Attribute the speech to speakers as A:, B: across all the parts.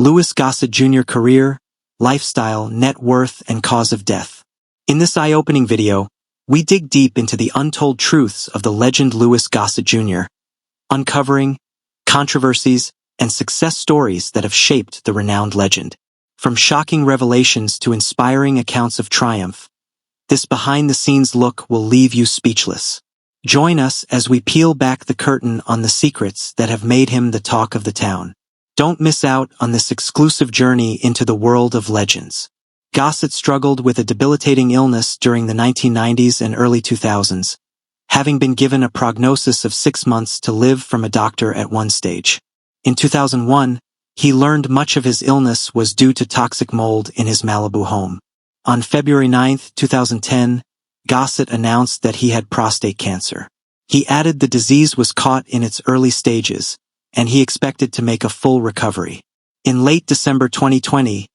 A: Louis Gossett Jr. career, lifestyle, net worth, and cause of death. In this eye-opening video, we dig deep into the untold truths of the legend Louis Gossett Jr., uncovering controversies and success stories that have shaped the renowned legend. From shocking revelations to inspiring accounts of triumph, this behind-the-scenes look will leave you speechless. Join us as we peel back the curtain on the secrets that have made him the talk of the town. Don't miss out on this exclusive journey into the world of legends. Gossett struggled with a debilitating illness during the 1990s and early 2000s, having been given a prognosis of 6 months to live from a doctor at one stage. In 2001, he learned much of his illness was due to toxic mold in his Malibu home. On February 9, 2010, Gossett announced that he had prostate cancer. He added the disease was caught in its early stages, and he expected to make a full recovery. In late December 2020,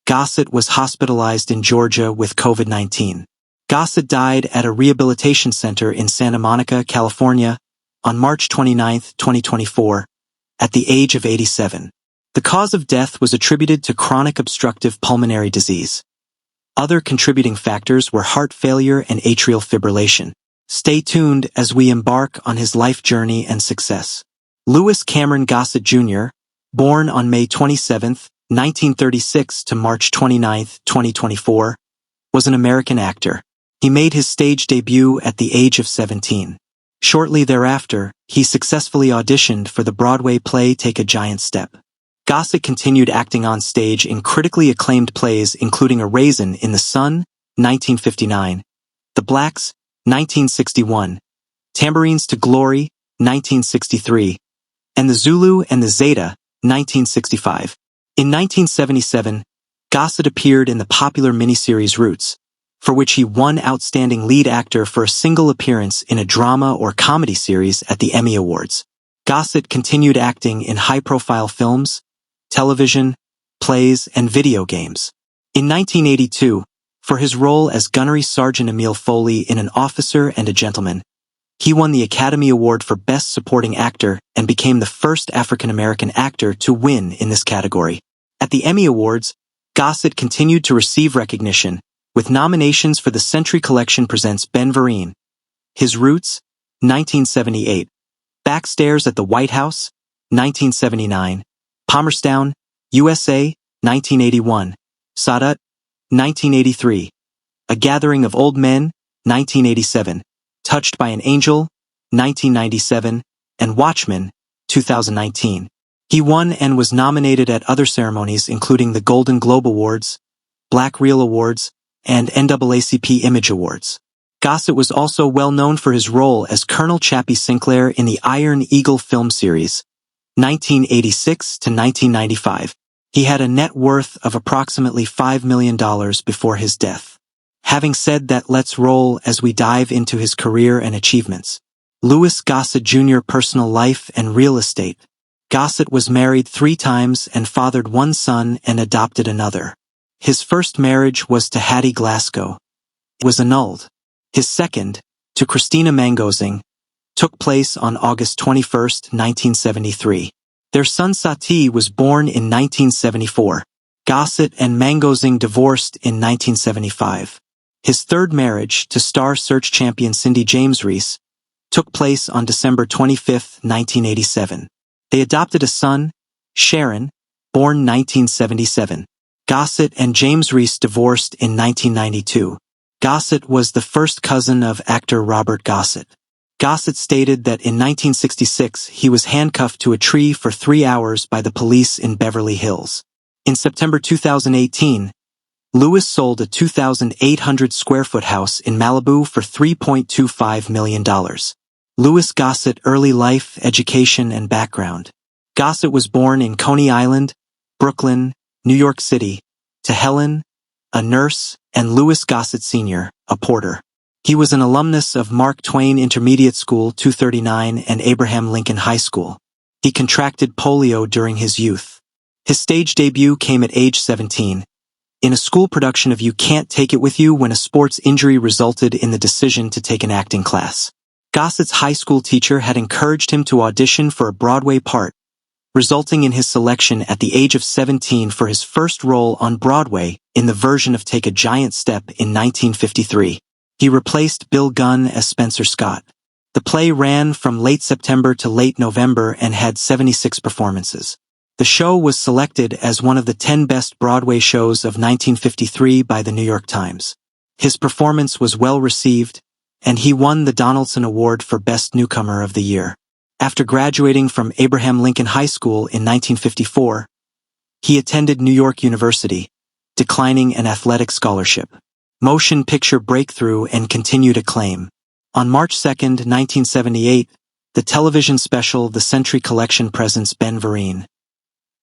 A: Gossett was hospitalized in Georgia with COVID-19. Gossett died at a rehabilitation center in Santa Monica, California, on March 29, 2024, at the age of 87. The cause of death was attributed to chronic obstructive pulmonary disease. Other contributing factors were heart failure and atrial fibrillation. Stay tuned as we embark on his life journey and success. Louis Cameron Gossett Jr., born on May 27, 1936 to March 29, 2024, was an American actor. He made his stage debut at the age of 17. Shortly thereafter, he successfully auditioned for the Broadway play Take a Giant Step. Gossett continued acting on stage in critically acclaimed plays including A Raisin in the Sun, 1959, The Blacks, 1961, Tambourines to Glory, 1963, and The Zulu and the Zeta, 1965. In 1977, Gossett appeared in the popular miniseries Roots, for which he won Outstanding Lead Actor for a single appearance in a drama or comedy series at the Emmy Awards. Gossett continued acting in high-profile films, television, plays, and video games. In 1982, for his role as Gunnery Sergeant Emil Foley in An Officer and a Gentleman, he won the Academy Award for Best Supporting Actor and became the first African-American actor to win in this category. At the Emmy Awards, Gossett continued to receive recognition, with nominations for the Century Collection Presents Ben Vereen, His Roots, 1978, Backstairs at the White House, 1979, Palmerstown, USA, 1981, Sadat, 1983, A Gathering of Old Men, 1987, Touched by an Angel, 1997, and Watchmen, 2019. He won and was nominated at other ceremonies including the Golden Globe Awards, Black Reel Awards, and NAACP Image Awards. Gossett was also well known for his role as Colonel Chappie Sinclair in the Iron Eagle film series, 1986 to 1995. He had a net worth of approximately $5 million before his death. Having said that, let's roll as we dive into his career and achievements. Louis Gossett Jr. Personal life and real estate. Gossett was married 3 times and fathered 1 son and adopted another. His first marriage was to Hattie Glasgow. It was annulled. His second, to Christina Mangosing, took place on August 21, 1973. Their son Sati was born in 1974. Gossett and Mangosing divorced in 1975. His third marriage, to Star Search champion Cindy James Reese, took place on December 25, 1987. They adopted a son, Sharon, born 1977. Gossett and James Reese divorced in 1992. Gossett was the first cousin of actor Robert Gossett. Gossett stated that in 1966 he was handcuffed to a tree for 3 hours by the police in Beverly Hills. In September 2018, Louis sold a 2,800 square foot house in Malibu for $3.25 million. Louis Gossett early life, education, and background. Gossett was born in Coney Island, Brooklyn, New York City, to Helen, a nurse, and Louis Gossett Sr., a porter. He was an alumnus of Mark Twain Intermediate School 239 and Abraham Lincoln High School. He contracted polio during his youth. His stage debut came at age 17, in a school production of You Can't Take It With You when a sports injury resulted in the decision to take an acting class. Gossett's high school teacher had encouraged him to audition for a Broadway part, resulting in his selection at the age of 17 for his first role on Broadway in the version of Take a Giant Step in 1953. He replaced Bill Gunn as Spencer Scott. The play ran from late September to late November and had 76 performances. The show was selected as one of the 10 best Broadway shows of 1953 by the New York Times. His performance was well received, and he won the Donaldson Award for Best Newcomer of the Year. After graduating from Abraham Lincoln High School in 1954, he attended New York University, declining an athletic scholarship. Motion picture breakthrough and continued acclaim. On March 2, 1978, the television special The Century Collection presents Ben Vereen.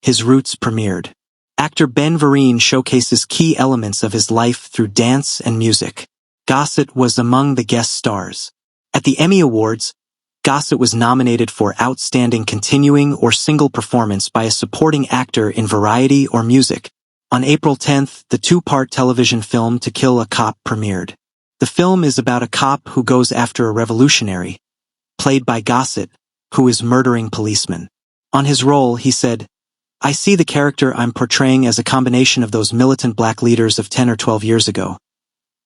A: His Roots premiered. Actor Ben Vereen showcases key elements of his life through dance and music. Gossett was among the guest stars. At the Emmy Awards, Gossett was nominated for Outstanding Continuing or Single Performance by a Supporting Actor in Variety or Music. On April 10th, the two-part television film To Kill a Cop premiered. The film is about a cop who goes after a revolutionary, played by Gossett, who is murdering policemen. On his role, he said, "I see the character I'm portraying as a combination of those militant black leaders of 10 or 12 years ago.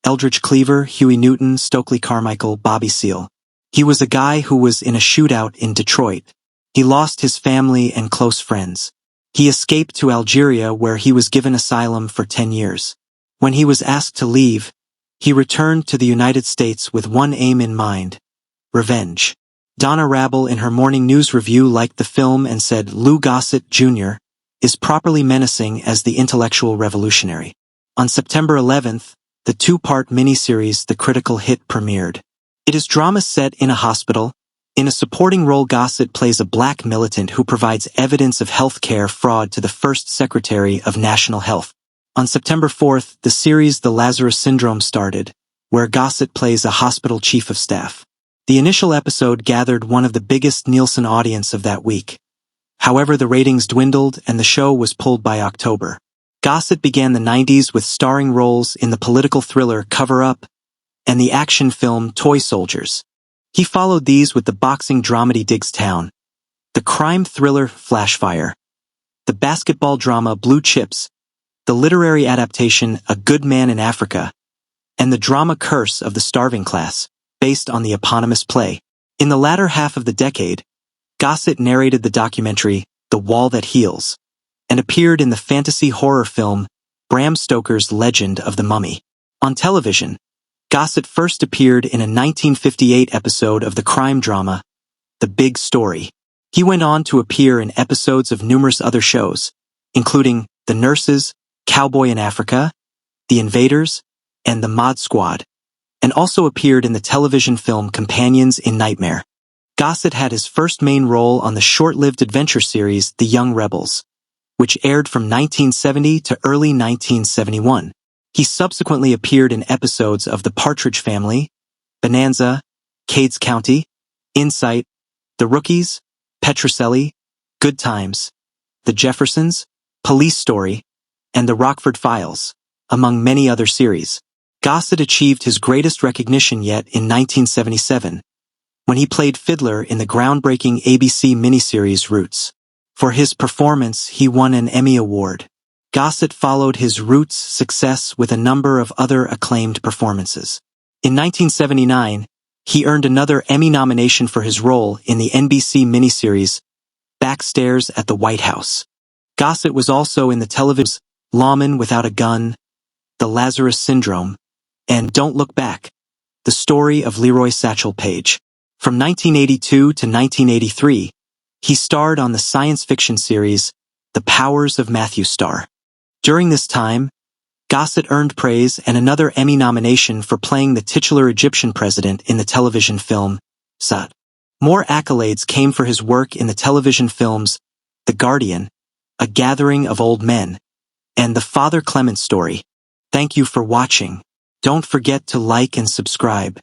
A: Eldridge Cleaver, Huey Newton, Stokely Carmichael, Bobby Seale. He was a guy who was in a shootout in Detroit. He lost his family and close friends. He escaped to Algeria where he was given asylum for 10 years. When he was asked to leave, he returned to the United States with one aim in mind: revenge." Donna Rabel in her morning news review liked the film and said Louis Gossett Jr. is properly menacing as the intellectual revolutionary. On September 11th, the two-part miniseries The Critical Hit premiered. It is drama set in a hospital. In a supporting role, Gossett plays a black militant who provides evidence of healthcare fraud to the first Secretary of National Health. On September 4th, the series The Lazarus Syndrome started, where Gossett plays a hospital chief of staff. The initial episode gathered one of the biggest Nielsen audience of that week. However, the ratings dwindled and the show was pulled by October. Gossett began the 90s with starring roles in the political thriller Cover Up and the action film Toy Soldiers. He followed these with the boxing dramedy Diggstown, the crime thriller Flashfire, the basketball drama Blue Chips, the literary adaptation A Good Man in Africa, and the drama Curse of the Starving Class, based on the eponymous play. In the latter half of the decade, Gossett narrated the documentary The Wall That Heals, and appeared in the fantasy horror film Bram Stoker's Legend of the Mummy. On television, Gossett first appeared in a 1958 episode of the crime drama The Big Story. He went on to appear in episodes of numerous other shows, including The Nurses, Cowboy in Africa, The Invaders, and The Mod Squad, and also appeared in the television film Companions in Nightmare. Gossett had his first main role on the short-lived adventure series The Young Rebels, which aired from 1970 to early 1971. He subsequently appeared in episodes of The Partridge Family, Bonanza, Cades County, Insight, The Rookies, Petrocelli, Good Times, The Jeffersons, Police Story, and The Rockford Files, among many other series. Gossett achieved his greatest recognition yet in 1977, when he played Fiddler in the groundbreaking ABC miniseries Roots. For his performance, he won an Emmy Award. Gossett followed his Roots success with a number of other acclaimed performances. In 1979, he earned another Emmy nomination for his role in the NBC miniseries Backstairs at the White House. Gossett was also in the television Lawman Without a Gun, The Lazarus Syndrome, and Don't Look Back, the story of Leroy Satchel Paige. From 1982 to 1983, he starred on the science fiction series The Powers of Matthew Star. During this time, Gossett earned praise and another Emmy nomination for playing the titular Egyptian president in the television film Sat. More accolades came for his work in the television films The Guardian, A Gathering of Old Men, and The Father Clement Story. Thank you for watching. Don't forget to like and subscribe.